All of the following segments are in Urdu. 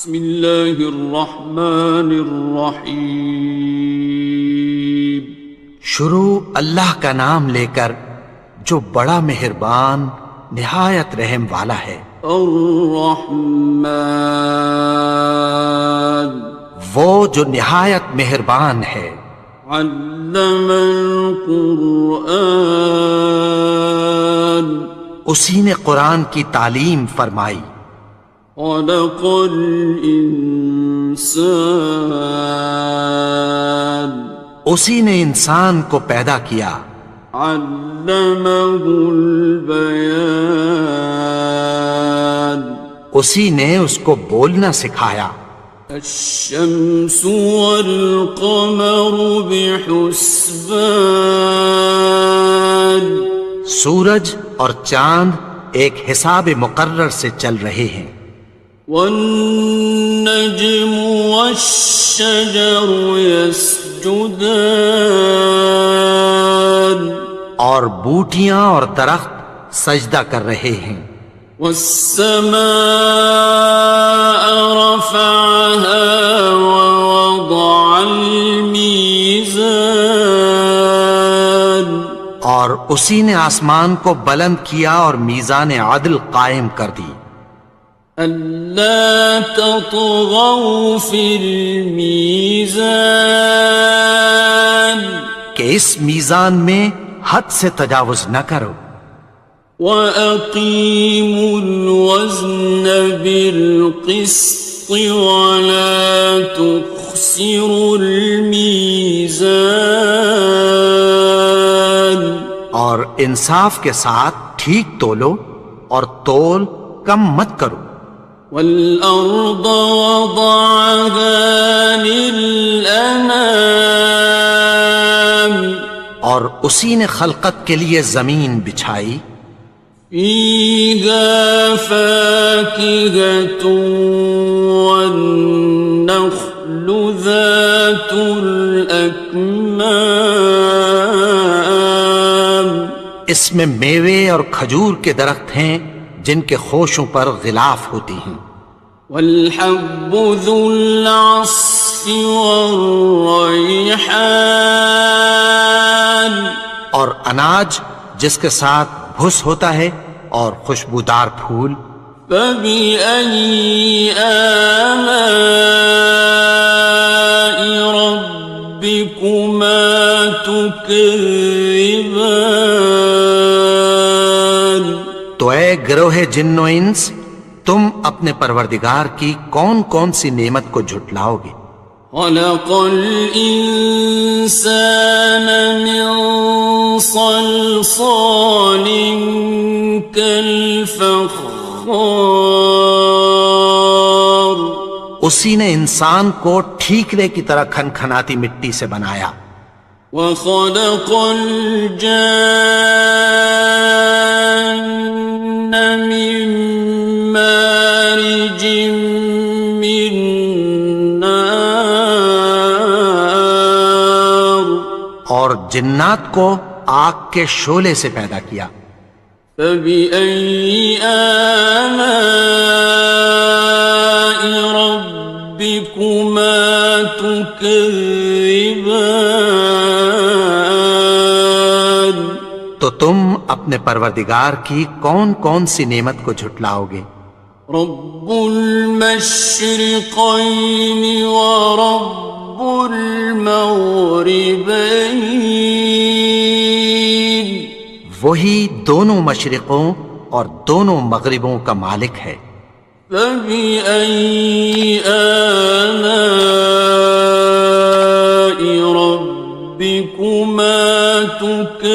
بسم اللہ الرحمن الرحیم۔ شروع اللہ کا نام لے کر جو بڑا مہربان نہایت رحم والا ہے۔ الرحمن، وہ جو نہایت مہربان ہے۔ علم القرآن، اسی نے قرآن کی تعلیم فرمائی۔ خلق الانسان، اسی نے انسان کو پیدا کیا۔ علمہ البیان، اسی نے اس کو بولنا سکھایا۔ الشمس والقمر بحسبان، سورج اور چاند ایک حساب مقرر سے چل رہے ہیں۔ والنجم والشجر يسجدان، اور بوٹیاں اور درخت سجدہ کر رہے ہیں۔ والسماء رفعها ووضع الميزان، اور اسی نے آسمان کو بلند کیا اور میزان عدل قائم کر دی۔ ألا تطغوا في الميزان، کہ اس میزان میں حد سے تجاوز نہ کرو۔ وَأَقِيمُوا الْوَزْنَ بِالْقِسْطِ وَلَا تُخْسِرُوا الْمِيزَانَ، اور انصاف کے ساتھ ٹھیک تولو اور تول کم مت کرو۔ وَالْأَرْضَ وَضَعَهَا لِلْأَنَامِ، اور اسی نے خلقت کے لیے زمین بچھائی۔ فِيهَا فَاكِهَةٌ وَالنَّخْلُ ذَاتُ الْأَكْمَامِ، اس میں میوے اور کھجور کے درخت ہیں جن کے خوشوں پر غلاف ہوتی ہیں۔ وَالْحَبُّ ذُو الْعَصْفِ وَالرَّيْحَانِ، اور اناج جس کے ساتھ بھس ہوتا ہے اور خوشبودار پھول۔ فَبِأَيِّ آلَاءِ رَبِّكُمَا تُكَذِّبَانِ، تو اے گروہ جن و انس، تم اپنے پروردگار کی کون کون سی نعمت کو جھٹلاؤ گے؟ خَلَقَ الْإِنسَانَ مِنْ صَلْصَالٍ كَالْفَخَّارِ، اسی نے انسان کو ٹھیکرے کی طرح کھنکھناتی مٹی سے بنایا۔ وَخَلَقَ الْجَانَّ مِن مَّارِجٍ مِّن نَّارٍ، اور جنات کو آگ کے شعلے سے پیدا کیا۔ فَبِأَيِّ آلَاءِ رَبِّكُمَا تُكَذِّبَانِ، تو تم اپنے پروردگار کی کون کون سی نعمت کو جھٹلاؤ گے؟ رب المشرقین ورب المغربین، وہی دونوں مشرقوں اور دونوں مغربوں کا مالک ہے۔ فَبِأَيِّ آلَاءِ رَبِّكُمَا تُكَذِّبَانِ،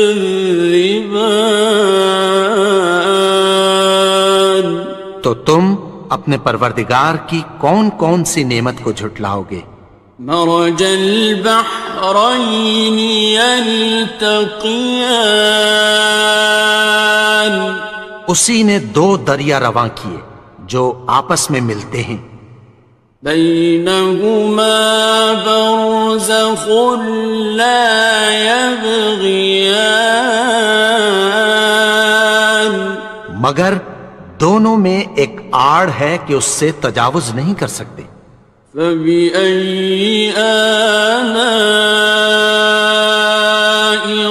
تو تم اپنے پروردگار کی کون کون سی نعمت کو جھٹلاؤ گے؟ مرج البحرین یلتقیان، اسی نے دو دریا رواں کیے جو آپس میں ملتے ہیں۔ بینہما برزخ لا یبغیان، مگر دونوں میں ایک آڑ ہے کہ اس سے تجاوز نہیں کر سکتے۔ فبأي آلاء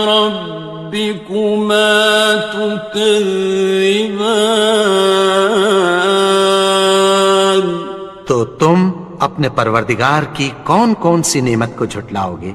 ربكما تكذبان؟ تو تم اپنے پروردگار کی کون کون سی نعمت کو جھٹلاؤ گے؟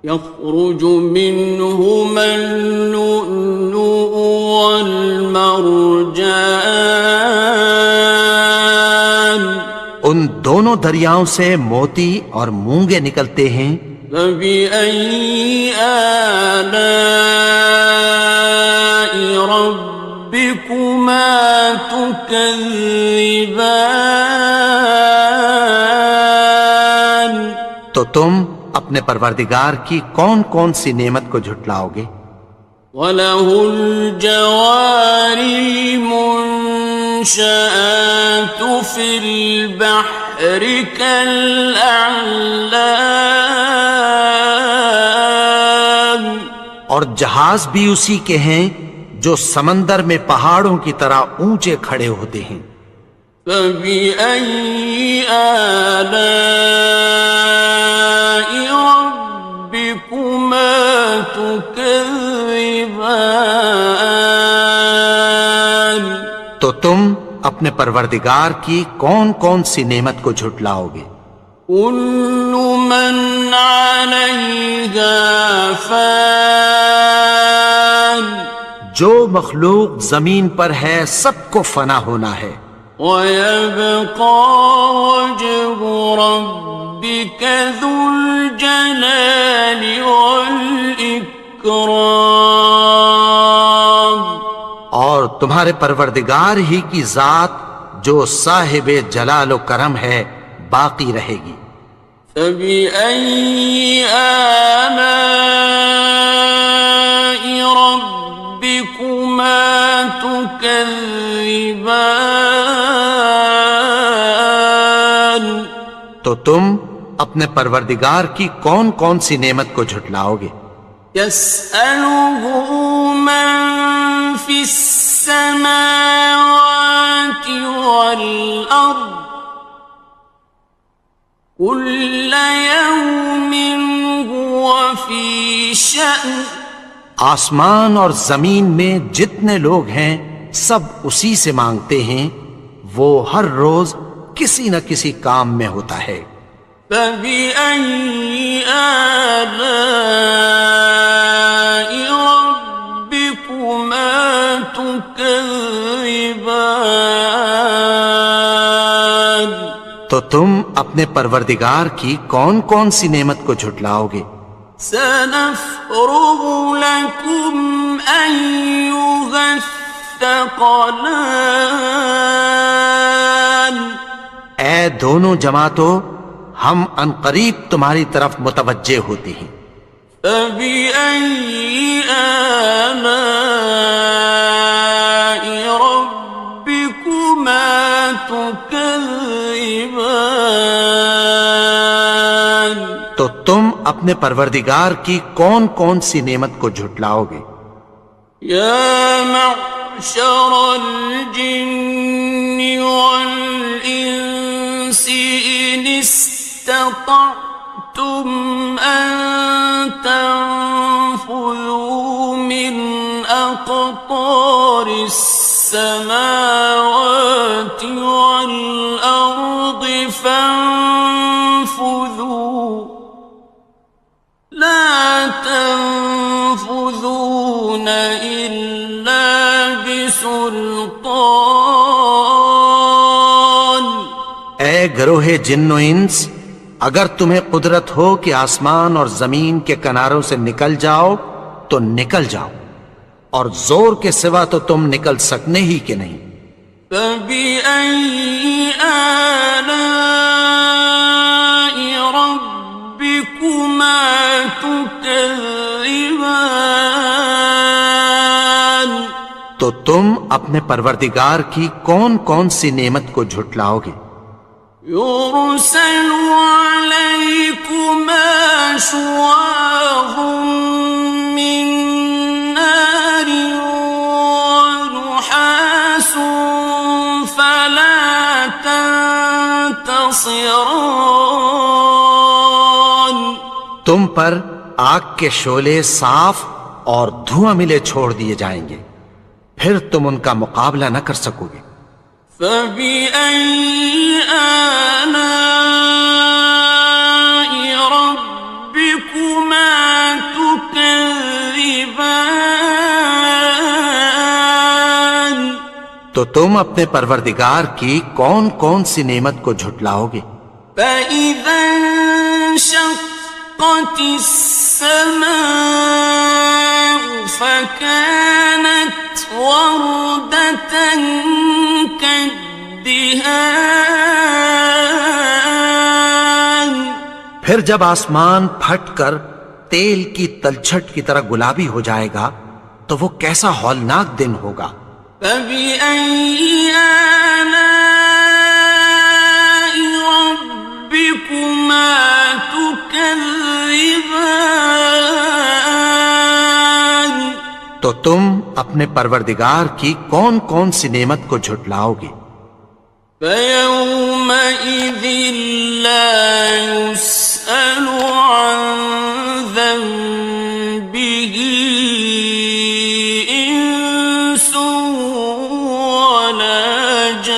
يخرج منهما اللؤلؤ والمرجان ان دونوں دریاؤں سے موتی اور مونگے نکلتے ہیں۔ فبأي آلاء ربكما تكذبان؟ تو تم اپنے پروردگار کی کون کون سی نعمت کو جھٹلاؤ گے؟ وَلَهُ الْجَوَارِ الْمُنشَآتُ فِي الْبَحْرِ كَالْأَعْلَامِ، اور جہاز بھی اسی کے ہیں جو سمندر میں پہاڑوں کی طرح اونچے کھڑے ہوتے ہیں۔ فَبِأَيِّ آلَاءِ رَبِّكُمَا تُكَذِّبَانِ؟ تو تم اپنے پروردگار کی کون کون سی نعمت کو جھٹلاؤ گے؟ كُلُّ مَنْ عَلَيْهَا فَانٍ، جو مخلوق زمین پر ہے سب کو فنا ہونا ہے۔ وَيَبْقَى وَجْهُ رَبِّكَ ذُو الْجَلَالِ وَالْإِكْرَامِ، اور تمہارے پروردگار ہی کی ذات جو صاحب جلال و کرم ہے باقی رہے گی۔ فَبِأَيِّ آلَاءِ رَبِّكُمَا تُكَذِّبَانِ؟ تو تم اپنے پروردگار کی کون کون سی نعمت کو جھٹلاؤ گے؟ يَسْأَلُهُ مَن فِي السَّمَاوَاتِ وَالْأَرْضِ كُلَّ يَوْمٍ هُوَ فِي شَأْنٍ، آسمان اور زمین میں جتنے لوگ ہیں سب اسی سے مانگتے ہیں، وہ ہر روز کسی نہ کسی کام میں ہوتا ہے۔ فَبِأَيِّ آلَاءِ رَبِّكُمَا تُكَذِّبَانِ؟ تو تم اپنے پروردگار کی کون کون سی نعمت کو جھٹلاؤ گے؟ سَنَفْرُغُ لَكُمْ أَيُّهَ الثَّقَلَانِ، اے دونوں جماعتوں، ہم عنقریب تمہاری طرف متوجہ ہوتے ہیں۔ فَبِأَيِّ آلَاءِ رَبِّكُمَا تُكَذِّبَانِ؟ تو تم اپنے پروردگار کی کون کون سی نعمت کو جھٹلاؤ گے؟ يَا مَعْشَرَ الْجِنِّ وَالْإِنسِ إِنِ اسْتَطَعْتُمْ أَن تَنفُذُوا مِنْ أَقْطَارِ السَّمَاوَاتِ وَالْأَرْضِ فَانفُذُوا لَا تَنفُذُونَ إِلَّا بِسُلْطَانٍ۔ اے گروہ جن و انس، اگر تمہیں قدرت ہو کہ آسمان اور زمین کے کناروں سے نکل جاؤ تو نکل جاؤ، اور زور کے سوا تو تم نکل سکنے ہی کہ نہیں۔ فَبِأَيِّ آلَاءِ رَبِّكُمَا تُكَذِّبَانِ؟ تو تم اپنے پروردگار کی کون کون سی نعمت کو جھٹلاؤ گے؟ يُرْسَلُ عَلَيْكُمَا شُوَاظٌ مِّن نَّارٍ وَنُحَاسٌ تنتصران تم پر آگ کے شعلے صاف اور دھواں ملے چھوڑ دیے جائیں گے، پھر تم ان کا مقابلہ نہ کر سکو گے۔ فَبِأَيِّ آلَاءِ رَبِّكُمَا تُكَذِّبَانِ تو تم اپنے پروردگار کی کون کون سی نعمت کو جھٹلاؤ گے؟ فَإِذَا انشَقَّتِ السَّمَاءُ فَكَانَتْ وَرْدَةً كَالدِّهَانِ پھر جب آسمان پھٹ کر تیل کی تلچھٹ کی طرح گلابی ہو جائے گا تو وہ کیسا ہولناک دن ہوگا۔ فَبِأَيِّ آلَاءِ رَبِّكُمَا تُكَذِّبَانِ تو تم اپنے پروردگار کی کون کون سی نعمت کو جھٹلاؤ گے؟ فَيَوْمَئِذٍ لَا يُسْأَلُ عَنْ ذَنبِهِ إِنسٌ وَلَا جَانٌ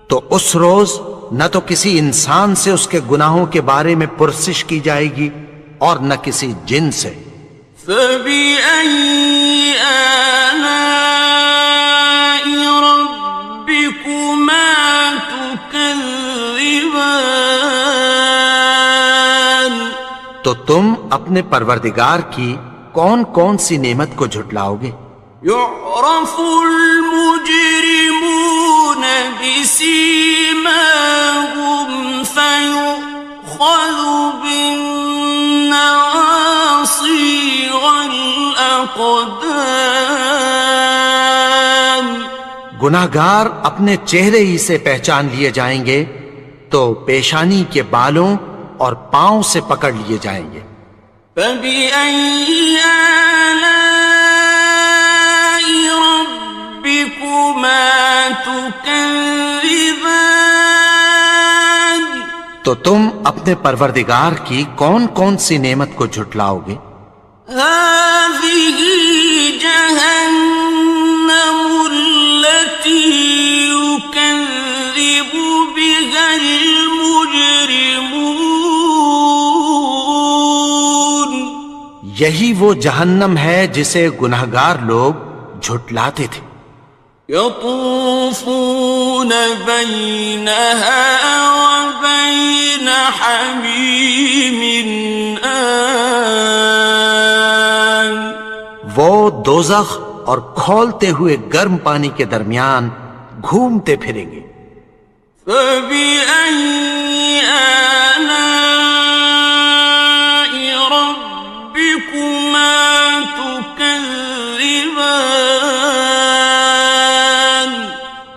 تو اس روز نہ تو کسی انسان سے اس کے گناہوں کے بارے میں پرسش کی جائے گی اور نہ کسی جن سے۔ فَبِأَيِّ آلَاءِ رَبِّكُمَا تُكَذِّبَانِ تو تم اپنے پروردگار کی کون کون سی نعمت کو جھٹلاؤ گے؟ يُعْرَفُ الْمُجْرِمُونَ بِسِيمَاهُمْ فَيُؤْخَذُ بِالنَّوَاصِي وَالْأَقْدَامِ گناہگار اپنے چہرے ہی سے پہچان لیے جائیں گے تو پیشانی کے بالوں اور پاؤں سے پکڑ لیے جائیں گے۔ فَبِأَيِّ آلَاءِ رَبِّكُمَا تُكَذِّبَانِ تو تم اپنے پروردگار کی کون کون سی نعمت کو جھٹلاؤ گے؟ هَٰذِهِ جَهَنَّمُ الَّتِي يُكَذِّبُ بِهَا الْمُجْرِمُونَ یہی وہ جہنم ہے جسے گناہگار لوگ جھٹلاتے تھے۔ يَطُوفُونَ بَيْنَهَا وَبَيْنَ حَمِيمٍ آنٍ وہ دوزخ اور کھولتے ہوئے گرم پانی کے درمیان گھومتے پھریں گے۔ فَبِأَيِّ آلَاءِ رَبِّكُمَا تُكَذِّبَانِ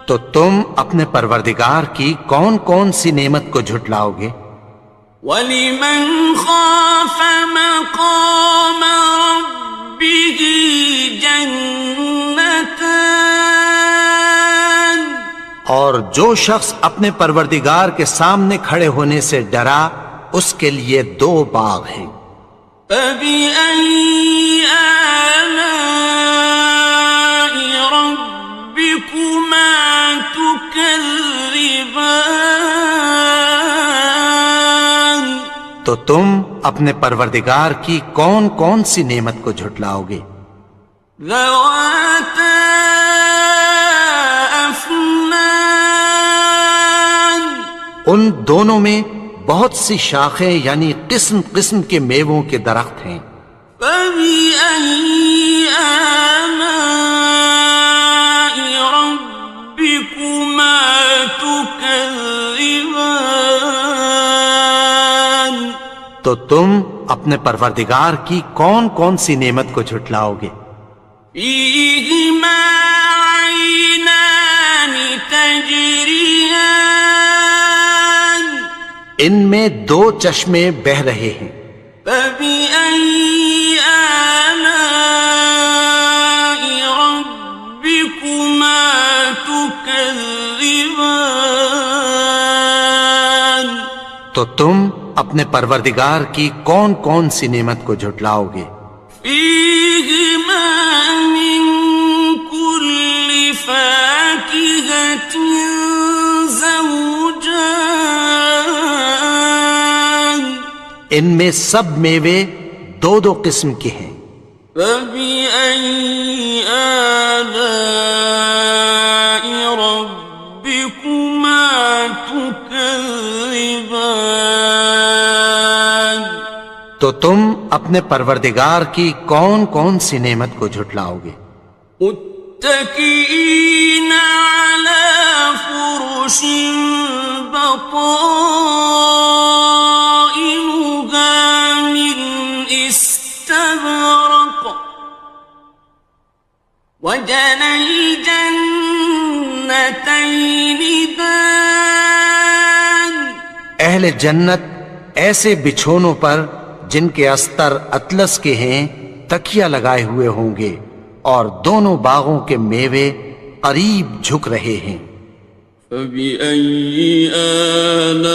تو تم اپنے پروردگار کی کون کون سی نعمت کو جھٹلاؤ گے؟ وَلِمَنْ خَافَ مَقَامَ رَبِّهِ جَنَّتَانِ اور جو شخص اپنے پروردگار کے سامنے کھڑے ہونے سے ڈرا اس کے لیے دو باغ ہیں۔ فَبِأَيِّ آلَاءِ رَبِّكُمَا تُكَذِّبَانِ تو تم اپنے پروردگار کی کون کون سی نعمت کو جھٹلاؤ گے؟ ذَوَاتَا أَفْنَانٍ ان دونوں میں بہت سی شاخیں یعنی قسم قسم کے میووں کے درخت ہیں۔ فَبِأَيِّ آلَاءِ رَبِّكُمَا تُكَذِّبَانِ تو تم اپنے پروردگار کی کون کون سی نعمت کو جھٹلاؤ گے؟ فِيهِمَا عَيْنَانِ تَجْرِيَانِ ان میں دو چشمے بہہ رہے ہیں۔ فَبِأَيِّ آلَاءِ رَبِّكُمَا تُكَذِّبَانِ تكذبان تو تم اپنے پروردگار کی کون کون سی نعمت کو جھٹلاؤ گے؟ فيهما من كل فاكهة زوجان ان میں سب میوے دو دو قسم کے ہیں۔ فبأي آلاء ربكما تكذبان تو تم اپنے پروردگار کی کون کون سی نعمت کو جھٹلاؤ گے؟ متكئين على فرش بطائنها من استبرق وجنى الجنتين دان اہل جنت ایسے بچھونوں پر جن کے استر اطلس کے ہیں تکیہ لگائے ہوئے ہوں گے، اور دونوں باغوں کے میوے قریب جھک رہے ہیں۔ فبأي آلاء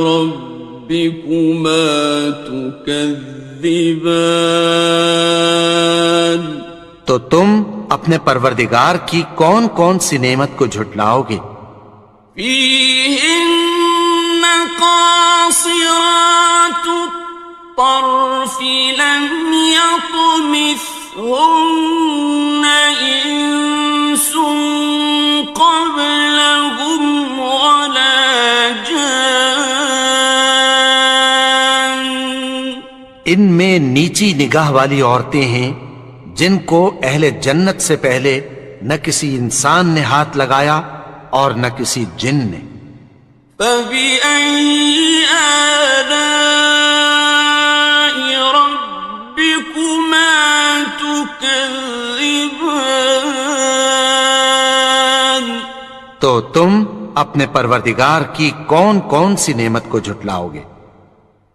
ربكما تكذبان تو تم اپنے پروردگار کی کون کون سی نعمت کو جھٹلاؤ گے؟ فيهن قاصرات الطرف لم يطمثهن إنس قبلهم ولا جان ان میں نیچی نگاہ والی عورتیں ہیں جن کو اہل جنت سے پہلے نہ کسی انسان نے ہاتھ لگایا اور نہ کسی جن نے۔ فبأي آلاء ربكما تكذبان تو تم اپنے پروردگار کی کون کون سی نعمت کو جھٹلاؤ گے؟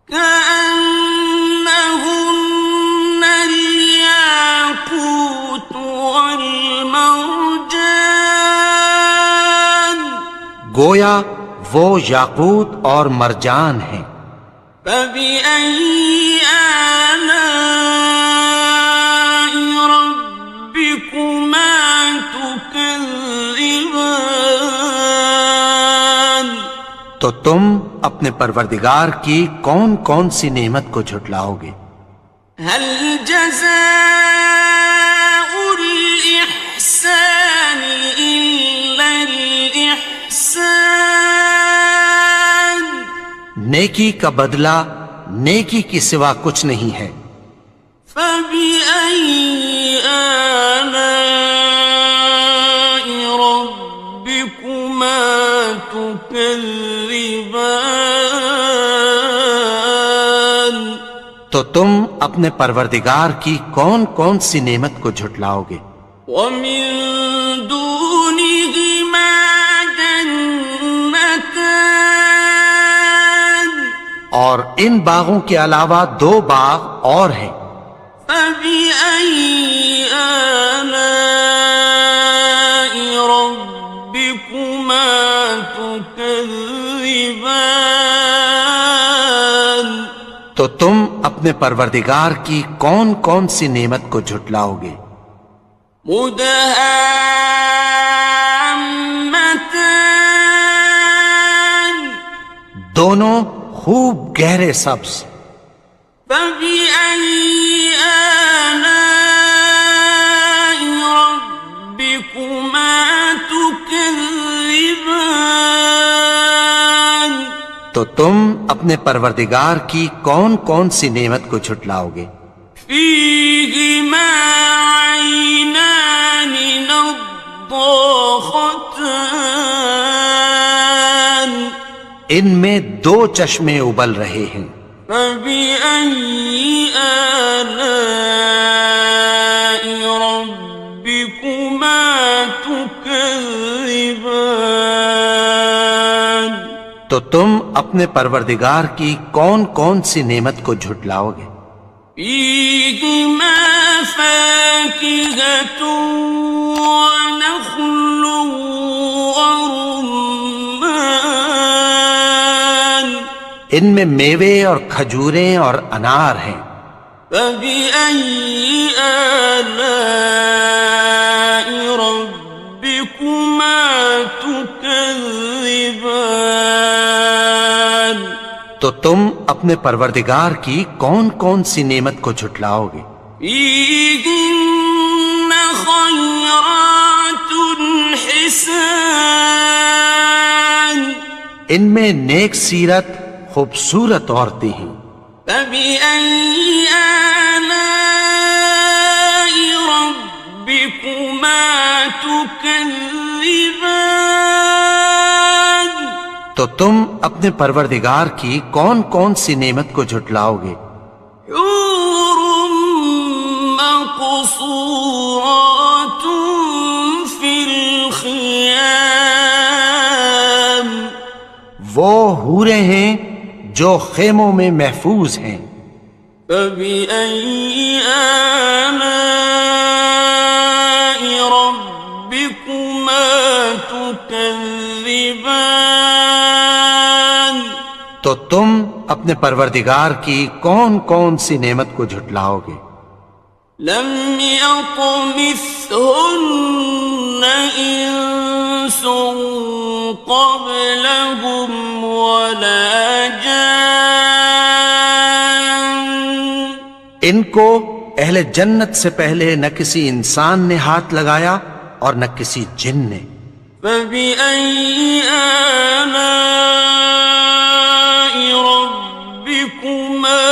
كأنهن الياقوت والمرجان گویا وہ یاقوت اور مرجان ہیں۔ فبأي آلاء ربكما تكذبان تو تم اپنے پروردگار کی کون کون سی نعمت کو جھٹلاؤ گے؟ هل جزاء الإحسان إلا الإحسان نیکی کا بدلہ نیکی کی سوا کچھ نہیں ہے۔ فبأي آلاء ربكما تكذبان تو تم اپنے پروردگار کی کون کون سی نعمت کو جھٹلاؤ گے؟ ومن دونهما جنتان اور ان باغوں کے علاوہ دو باغ اور ہیں۔ فبأي آلاء ربكما تكذبان تو تم اپنے پروردگار کی کون کون سی نعمت کو جھٹلاؤ گے؟ مدهامتان دونوں خوب گہرے سبز۔ فبأي آلاء ربكما تكذبان تو تم اپنے پروردگار کی کون کون سی نعمت کو جھٹلاؤ گے؟ فيهما عينان نضاختان ان میں دو چشمے ابل رہے ہیں۔ فبأي آلاء ربكما تكذبان تو تم اپنے پروردگار کی کون کون سی نعمت کو جھٹلاؤ گے؟ فيهما فاكهة ونخل ورمان ان میں میوے اور کھجوریں اور انار ہیں. فبأي آلاء ربكما تكذبان تو تم اپنے پروردگار کی کون کون سی نعمت کو جھٹلاؤ گے؟ فيهن خيرات حسان ان میں نیک سیرت خوبصورت عورتیں ہیں. فبأي آلاء ربكما تكذبان تو تم اپنے پروردگار کی کون کون سی نعمت کو جھٹلاؤ گے؟ حور مقصورات في الخيام وہ حوریں ہیں جو خیموں میں محفوظ ہیں. فبأي آلاء ربكما تكذبان تو تم اپنے پروردگار کی کون کون سی نعمت کو جھٹلاؤ گے؟ لم يطمثهن إنس قبلهم ولا جان ان کو اہل جنت سے پہلے نہ کسی انسان نے ہاتھ لگایا اور نہ کسی جن نے. فبأي آلاء ربكما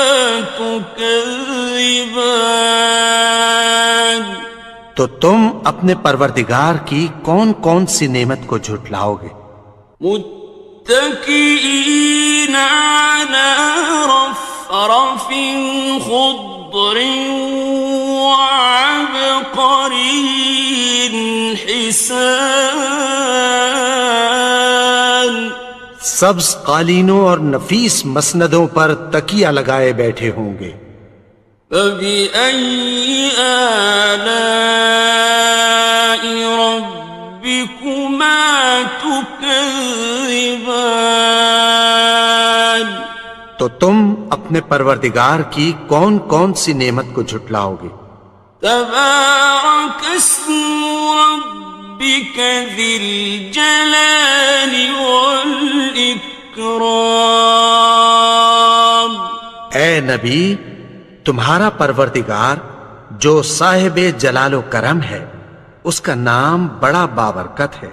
تكذبان تو تم اپنے پروردگار کی کون کون سی نعمت کو جھٹلاؤ گے؟ متكئين على رفرف خضر وعبقري حسان سبز قالینوں اور نفیس مسندوں پر تکیہ لگائے بیٹھے ہوں گے. فبأي آلاء ربكما تكذبان تو تم اپنے پروردگار کی کون کون سی نعمت کو جھٹلاؤ گے؟ تبارك اسم ربك ذي الجلال والإكرام اے نبی، تمہارا پروردگار جو صاحب جلال و کرم ہے، اس کا نام بڑا بابرکت ہے.